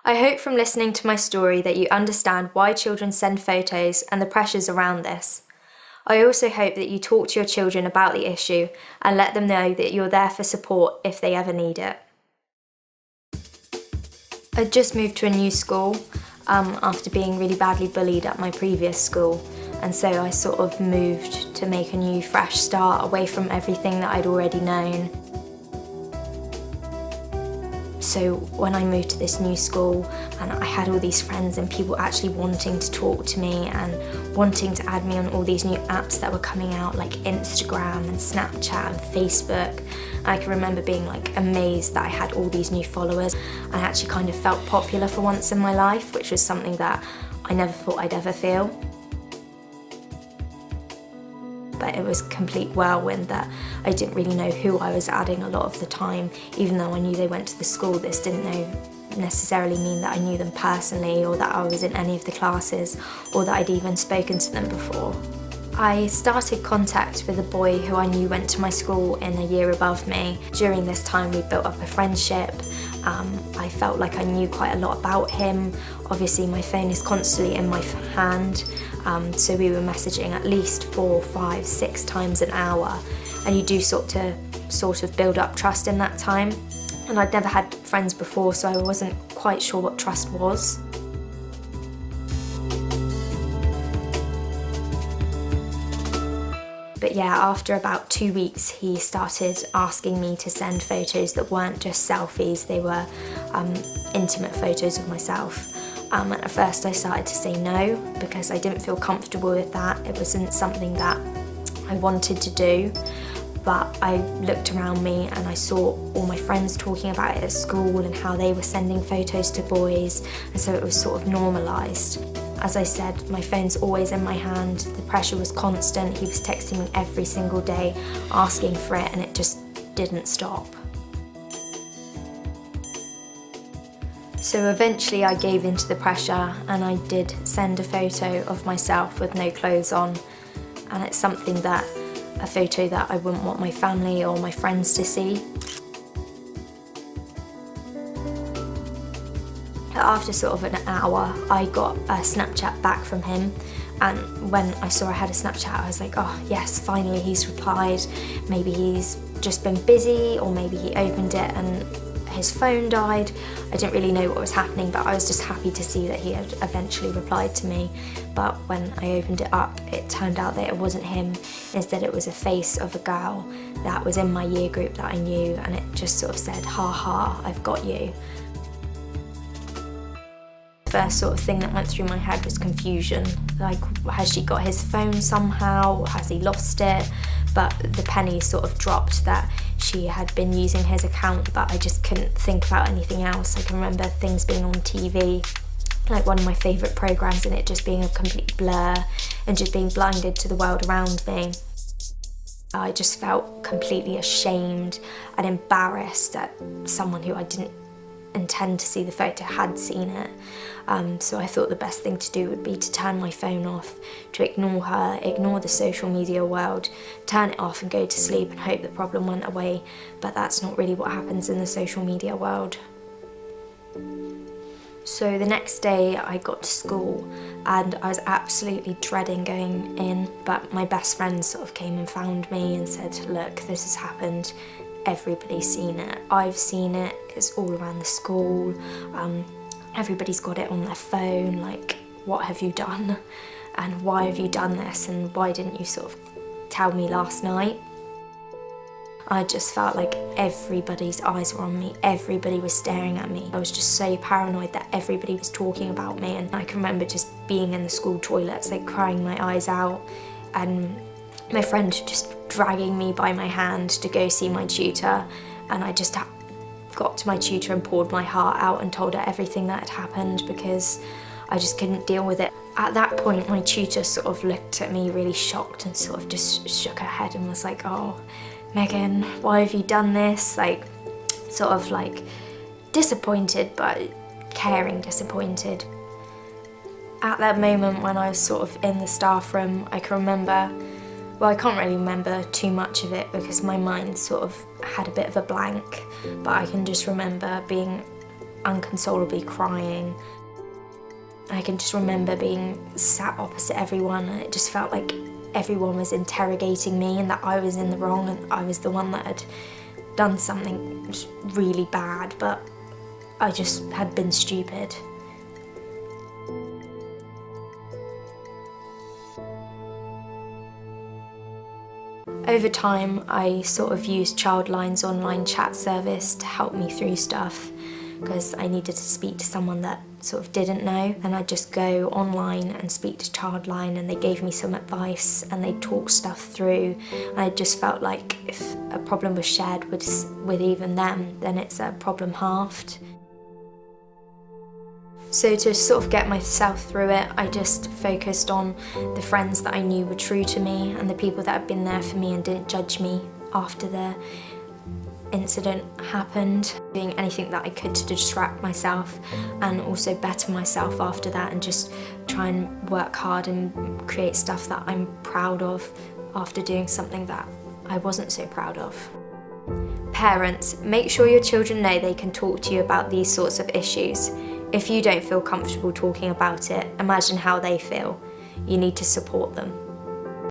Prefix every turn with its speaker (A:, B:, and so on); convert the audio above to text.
A: I hope from listening to my story that you understand why children send photos and the pressures around this. I also hope that you talk to your children about the issue and let them know that you're there for support if they ever need it. I just moved to a new school after being really badly bullied at my previous school, and so I sort of moved to make a new fresh start away from everything that I'd already known. So when I moved to this new school and I had all these friends and people actually wanting to talk to me and wanting to add me on all these new apps that were coming out, like Instagram and Snapchat and Facebook, I can remember being like amazed that I had all these new followers. I actually kind of felt popular for once in my life, which was something that I never thought I'd ever feel. But it was a complete whirlwind that I didn't really know who I was adding a lot of the time. Even though I knew they went to the school, this didn't necessarily mean that I knew them personally or that I was in any of the classes or that I'd even spoken to them before. I started contact with a boy who I knew went to my school in a year above me. During this time we built up a friendship. I felt like I knew quite a lot about him. Obviously my phone is constantly in my hand, so we were messaging at least 4, 5, 6 times an hour, and you do sort of build up trust in that time. And I'd never had friends before, so I wasn't quite sure what trust was. But yeah, after about 2 weeks, he started asking me to send photos that weren't just selfies, they were intimate photos of myself. And at first I started to say no, because I didn't feel comfortable with that. It wasn't something that I wanted to do. But I looked around me and I saw all my friends talking about it at school and how they were sending photos to boys, and so it was sort of normalised. As I said, my phone's always in my hand, the pressure was constant, he was texting me every single day asking for it, and it just didn't stop. So eventually I gave in to the pressure and I did send a photo of myself with no clothes on, and it's a photo that I wouldn't want my family or my friends to see. After sort of an hour, I got a Snapchat back from him, and when I saw I had a Snapchat, I was like, oh yes, finally he's replied. Maybe he's just been busy, or maybe he opened it and his phone died. I didn't really know what was happening, but I was just happy to see that he had eventually replied to me. But when I opened it up, it turned out that it wasn't him. Instead, it was a face of a girl that was in my year group that I knew, and it just sort of said, ha ha, I've got you. The first sort of thing that went through my head was confusion. Like, has she got his phone somehow? Has he lost it? But the penny sort of dropped that she had been using his account, but I just couldn't think about anything else. I can remember things being on TV, like one of my favourite programmes, and it just being a complete blur and just being blinded to the world around me. I just felt completely ashamed and embarrassed that someone who I didn't intend to see the photo had seen it. So I thought the best thing to do would be to turn my phone off, to ignore her, ignore the social media world, turn it off and go to sleep and hope the problem went away. But that's not really what happens in the social media world. So the next day I got to school and I was absolutely dreading going in, but my best friend sort of came and found me and said, look, this has happened. Everybody's seen it. I've seen it. It's all around the school. Everybody's got it on their phone. Like, what have you done? And why have you done this? And why didn't you sort of tell me last night? I just felt like everybody's eyes were on me. Everybody was staring at me. I was just so paranoid that everybody was talking about me. And I can remember just being in the school toilets, like crying my eyes out, and my friend just dragging me by my hand to go see my tutor, and I just got to my tutor and poured my heart out and told her everything that had happened because I just couldn't deal with it. At that point, my tutor sort of looked at me really shocked and sort of just shook her head and was like, oh, Megan, why have you done this? Like, sort of like disappointed, but caring disappointed. At that moment when I was sort of in the staff room, I can remember, well, I can't really remember too much of it because my mind sort of had a bit of a blank, but I can just remember being unconsolably crying. I can just remember being sat opposite everyone, and it just felt like everyone was interrogating me and that I was in the wrong and I was the one that had done something really bad, but I just had been stupid. Over time, I sort of used Childline's online chat service to help me through stuff, because I needed to speak to someone that sort of didn't know, and I'd just go online and speak to Childline, and they gave me some advice and they talked stuff through. And I just felt like if a problem was shared with even them, then it's a problem halved. So to sort of get myself through it, I just focused on the friends that I knew were true to me and the people that had been there for me and didn't judge me after the incident happened. Doing anything that I could to distract myself and also better myself after that, and just try and work hard and create stuff that I'm proud of after doing something that I wasn't so proud of. Parents, make sure your children know they can talk to you about these sorts of issues. If you don't feel comfortable talking about it, imagine how they feel. You need to support them.